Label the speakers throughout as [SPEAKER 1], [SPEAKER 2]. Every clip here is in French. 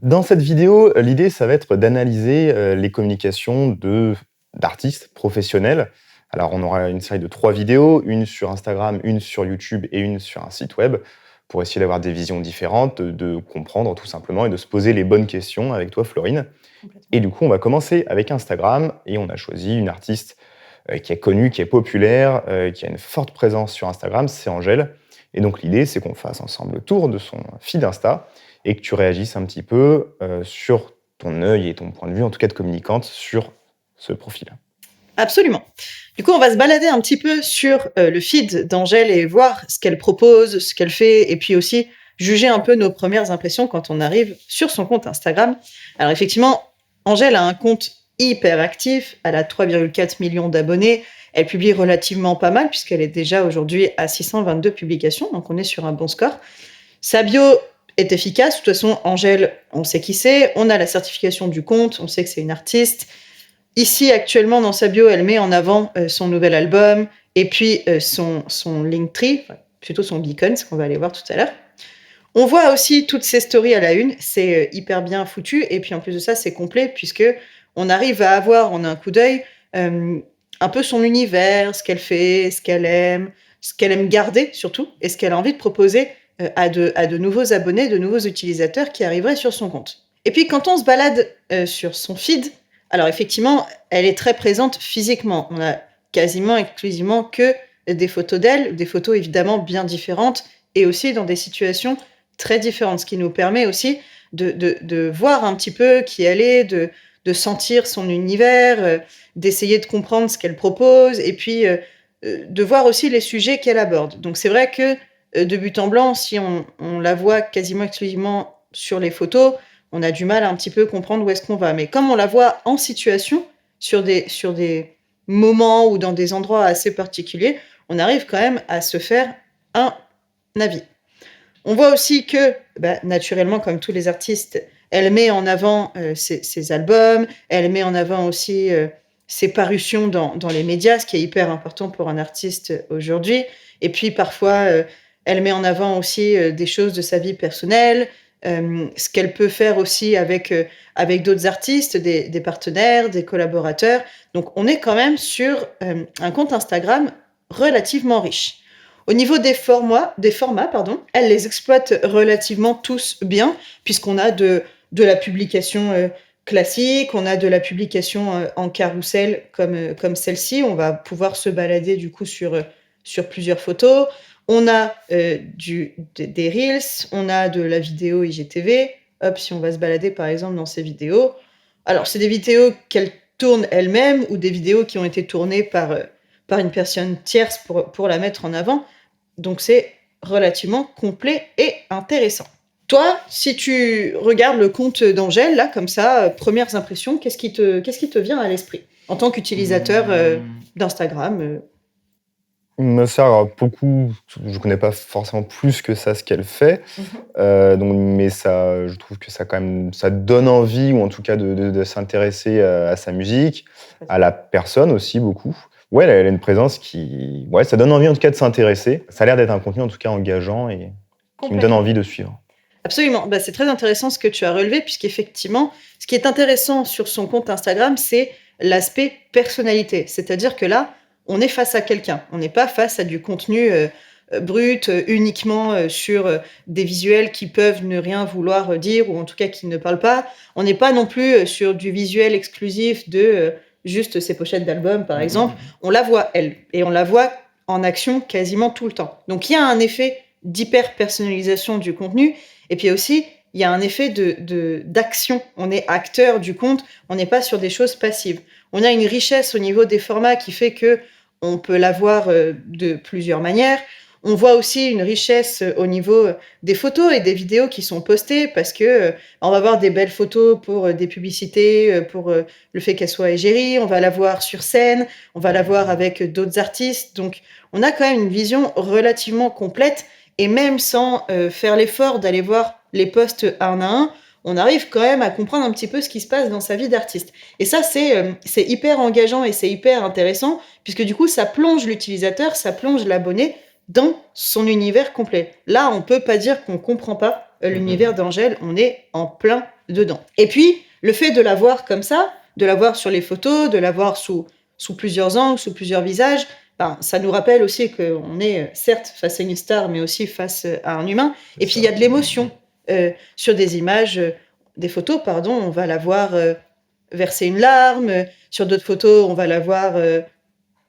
[SPEAKER 1] Dans cette vidéo, l'idée, ça va être d'analyser, les communications d'artistes professionnels. Alors, on aura une série de 3 vidéos, une sur Instagram, une sur YouTube et une sur un site web, pour essayer d'avoir des visions différentes, de comprendre tout simplement et de se poser les bonnes questions avec toi, Florine.
[SPEAKER 2] Complètement.
[SPEAKER 1] Et du coup, on va commencer avec Instagram et on a choisi une artiste, qui est connue, qui est populaire, qui a une forte présence sur Instagram, c'est Angèle. Et donc l'idée, c'est qu'on fasse ensemble le tour de son feed Insta et que tu réagisses un petit peu, sur ton œil et ton point de vue, en tout cas de communicante, sur ce profil.
[SPEAKER 2] Absolument. Du coup, on va se balader un petit peu sur le feed d'Angèle et voir ce qu'elle propose, ce qu'elle fait, et puis aussi juger un peu nos premières impressions quand on arrive sur son compte Instagram. Alors effectivement, Angèle a un compte hyper actif, elle a 3,4 millions d'abonnés, elle publie relativement pas mal puisqu'elle est déjà aujourd'hui à 622 publications, donc on est sur un bon score. Sa bio est efficace, de toute façon, Angèle, on sait qui c'est, on a la certification du compte, on sait que c'est une artiste. Ici, actuellement, dans sa bio, elle met en avant son nouvel album et puis son Linktree, enfin, plutôt son beacon, ce qu'on va aller voir tout à l'heure. On voit aussi toutes ses stories à la une, c'est hyper bien foutu et puis en plus de ça, c'est complet puisque on arrive à avoir en un coup d'œil euh, un peu son univers, ce qu'elle fait, ce qu'elle aime garder surtout et ce qu'elle a envie de proposer à de nouveaux abonnés, de nouveaux utilisateurs qui arriveraient sur son compte. Et puis quand on se balade sur son feed, alors effectivement, elle est très présente physiquement. On a quasiment exclusivement que des photos d'elle, des photos évidemment bien différentes et aussi dans des situations très différentes, ce qui nous permet aussi de voir un petit peu qui elle est, de sentir son univers, d'essayer de comprendre ce qu'elle propose et puis de voir aussi les sujets qu'elle aborde. Donc c'est vrai que de but en blanc, si on la voit quasiment exclusivement sur les photos, on a du mal à un petit peu comprendre où est-ce qu'on va. Mais comme on la voit en situation, sur des moments ou dans des endroits assez particuliers, on arrive quand même à se faire un avis. On voit aussi que, naturellement, comme tous les artistes, elle met en avant ses albums, elle met en avant aussi ses parutions dans les médias, ce qui est hyper important pour un artiste aujourd'hui. Et puis parfois, elle met en avant aussi des choses de sa vie personnelle, ce qu'elle peut faire aussi avec d'autres artistes, des partenaires, des collaborateurs. Donc on est quand même sur un compte Instagram relativement riche. Au niveau des formats, pardon, elle les exploite relativement tous bien, puisqu'on a de la publication classique, on a de la publication en carrousel comme celle-ci. On va pouvoir se balader du coup sur plusieurs photos. On a des Reels, on a de la vidéo IGTV. Hop, si on va se balader par exemple dans ces vidéos. Alors, c'est des vidéos qu'elle tourne elle-même ou des vidéos qui ont été tournées par une personne tierce pour la mettre en avant. Donc c'est relativement complet et intéressant. Toi, si tu regardes le compte d'Angèle, là, comme ça, premières impressions, qu'est-ce qui te vient à l'esprit en tant qu'utilisateur d'Instagram
[SPEAKER 1] Il me sert beaucoup, je connais pas forcément plus que ça ce qu'elle fait, donc mais ça je trouve que ça quand même ça donne envie ou en tout cas de s'intéresser, à sa musique, à la personne aussi beaucoup. Ouais, elle a une présence qui ouais, ça donne envie en tout cas de s'intéresser. Ça a l'air d'être un contenu en tout cas engageant et qui me donne
[SPEAKER 2] Complètement.
[SPEAKER 1] envie de suivre.
[SPEAKER 2] Absolument. C'est très intéressant ce que tu as relevé, puisqu'effectivement, ce qui est intéressant sur son compte Instagram, c'est l'aspect personnalité. C'est-à-dire que là, on est face à quelqu'un. On n'est pas face à du contenu brut, uniquement sur des visuels qui peuvent ne rien vouloir dire, ou en tout cas qui ne parlent pas. On n'est pas non plus sur du visuel exclusif de juste ses pochettes d'albums, par exemple. On la voit, elle, et on la voit en action quasiment tout le temps. Donc il y a un effet d'hyper-personnalisation du contenu et puis aussi, il y a un effet d'action. On est acteur du compte, on n'est pas sur des choses passives. On a une richesse au niveau des formats qui fait que on peut l'avoir de plusieurs manières. On voit aussi une richesse au niveau des photos et des vidéos qui sont postées parce que on va avoir des belles photos pour des publicités, pour le fait qu'elle soit égérie. On va la voir sur scène, on va la voir avec d'autres artistes. Donc, on a quand même une vision relativement complète et même sans faire l'effort d'aller voir les posts un à un, on arrive quand même à comprendre un petit peu ce qui se passe dans sa vie d'artiste. Et ça, c'est hyper engageant et c'est hyper intéressant, puisque du coup, ça plonge l'utilisateur, ça plonge l'abonné dans son univers complet. Là, on peut pas dire qu'on comprend pas l'univers d'Angèle, on est en plein dedans. Et puis, le fait de la voir comme ça, de la voir sur les photos, de la voir sous plusieurs angles, sous plusieurs visages, ben, ça nous rappelle aussi qu'on est certes face à une star, mais aussi face à un humain. Et puis, il y a de l'émotion. Sur des images, des photos, pardon, on va la voir verser une larme. Sur d'autres photos, on va la voir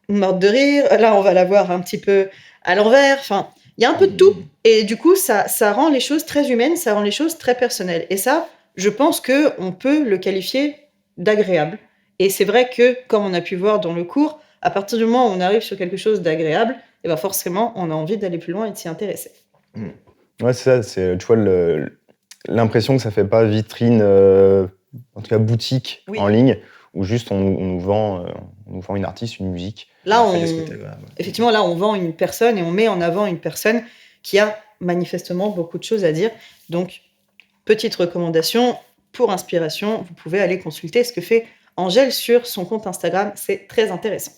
[SPEAKER 2] morte de rire. Là, on va la voir un petit peu à l'envers. Enfin, il y a un peu de tout. Et du coup, ça rend les choses très humaines, ça rend les choses très personnelles. Et ça, je pense qu'on peut le qualifier d'agréable. Et c'est vrai que, comme on a pu voir dans le cours, à partir du moment où on arrive sur quelque chose d'agréable, et ben forcément, on a envie d'aller plus loin et de s'y intéresser.
[SPEAKER 1] Ouais, c'est ça. Tu vois, l'impression que ça fait pas vitrine, en tout cas boutique en ligne, où juste on nous vend une artiste, une musique.
[SPEAKER 2] Là, effectivement, là, on vend une personne et on met en avant une personne qui a manifestement beaucoup de choses à dire. Donc, petite recommandation, pour inspiration, vous pouvez aller consulter ce que fait Angèle sur son compte Instagram. C'est très intéressant.